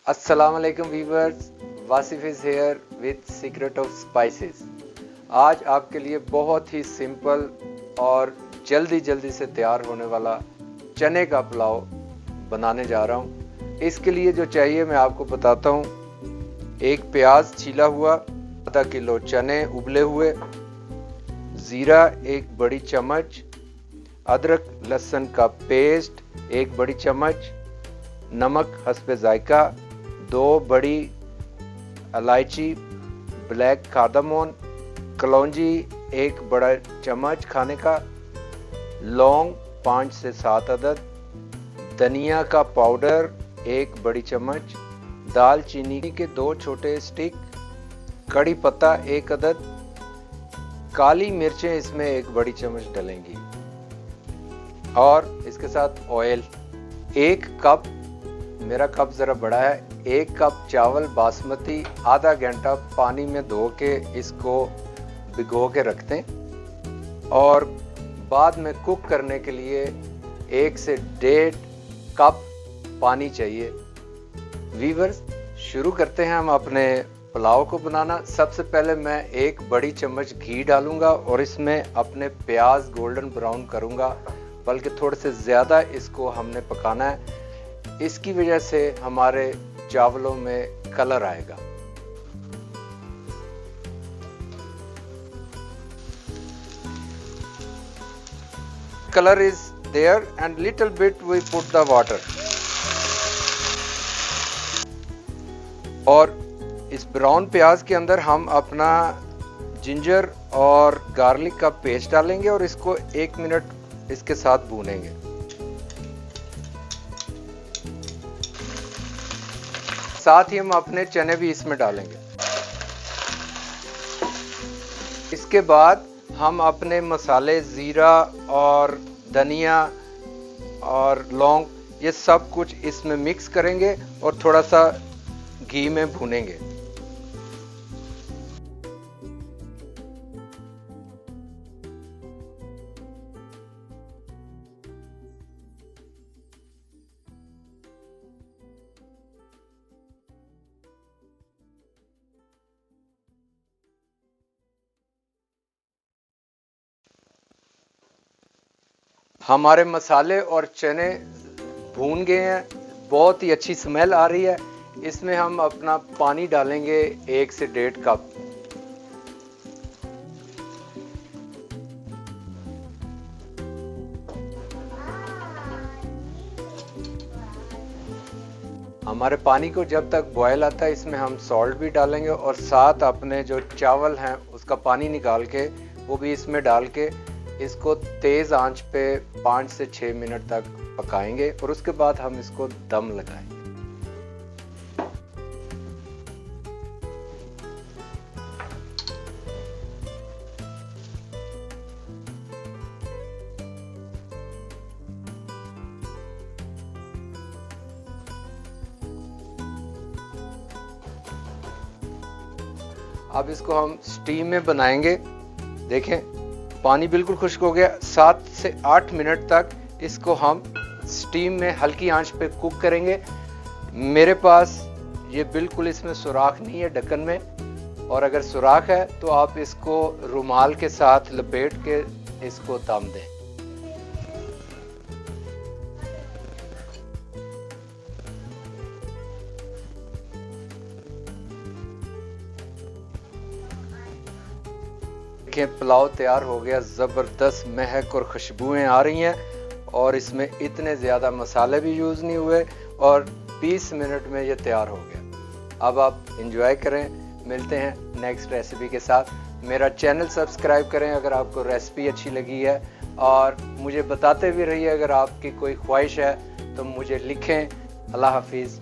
अस्सलामुअलैकुम viewers, Wasif is here with secret of spices. आज आपके लिए बहुत ही सिंपल और जल्दी से तैयार होने वाला चने का पुलाव बनाने जा रहा हूँ। इसके लिए जो चाहिए मैं आपको बताता हूँ। एक प्याज छीला हुआ, आधा किलो चने उबले हुए, ज़ीरा एक बड़ी चम्मच, अदरक लहसुन का पेस्ट एक बड़ी चम्मच, नमक हस्बे जायका, 2 बड़ी इलायची, ब्लैक कार्डामोन, कलौंजी एक बड़ा चम्मच खाने का, लौंग 5 से 7 अदद, धनिया का पाउडर 1 बड़ी चम्मच, दालचीनी के 2 छोटे स्टिक, कड़ी पत्ता 1 अदद, काली मिर्चें इसमें 1 बड़ी चम्मच डलेंगी और इसके साथ ऑयल 1 कप, मेरा कप ज़रा बड़ा है, 1 कप चावल बासमती आधा घंटा पानी में धो के इसको भिगो के रखते हैं और बाद में कुक करने के लिए 1 से 1.5 कप पानी चाहिए। वीवर्स, शुरू करते हैं हम अपने पुलाव को बनाना। सबसे पहले मैं 1 बड़ी चम्मच घी डालूंगा और इसमें अपने प्याज गोल्डन ब्राउन करूंगा, बल्कि थोड़े से ज़्यादा इसको हमने पकाना है। इसकी वजह से हमारे चावलों में कलर आएगा। Color is there and little bit we put the water. और इस ब्राउन प्याज के अंदर हम अपना जिंजर और गार्लिक का पेस्ट डालेंगे और इसको 1 मिनट इसके साथ भूनेंगे। साथ ही हम अपने चने भी इसमें डालेंगे। इसके बाद हम अपने मसाले जीरा और धनिया और लौंग ये सब कुछ इसमें मिक्स करेंगे और थोड़ा सा घी में भूनेंगे। हमारे मसाले और चने भून गए हैं, बहुत ही अच्छी स्मेल आ रही है। इसमें हम अपना पानी डालेंगे 1 से 1.5 कप। हमारे पानी को जब तक बॉयल आता है इसमें हम सॉल्ट भी डालेंगे और साथ अपने जो चावल हैं उसका पानी निकाल के वो भी इसमें डाल के इसको तेज़ आंच पे 5 से 6 मिनट तक पकाएंगे और उसके बाद हम इसको दम लगाएंगे। अब इसको हम स्टीम में बनाएंगे। देखें, पानी बिल्कुल खुश्क हो गया। 7 से 8 मिनट तक इसको हम स्टीम में हल्की आंच पे कुक करेंगे। मेरे पास ये बिल्कुल इसमें सुराख नहीं है ढक्कन में, और अगर सुराख है तो आप इसको रुमाल के साथ लपेट के इसको दम दें। पुलाव तैयार हो गया। ज़बरदस्त महक और खुशबुएं आ रही हैं और इसमें इतने ज़्यादा मसाले भी यूज़ नहीं हुए और 20 मिनट में ये तैयार हो गया। अब आप इंजॉय करें। मिलते हैं नेक्स्ट रेसिपी के साथ। मेरा चैनल सब्सक्राइब करें अगर आपको रेसिपी अच्छी लगी है, और मुझे बताते भी रहिए अगर आपकी कोई ख्वाहिश है तो मुझे लिखें। अल्लाह हाफिज़।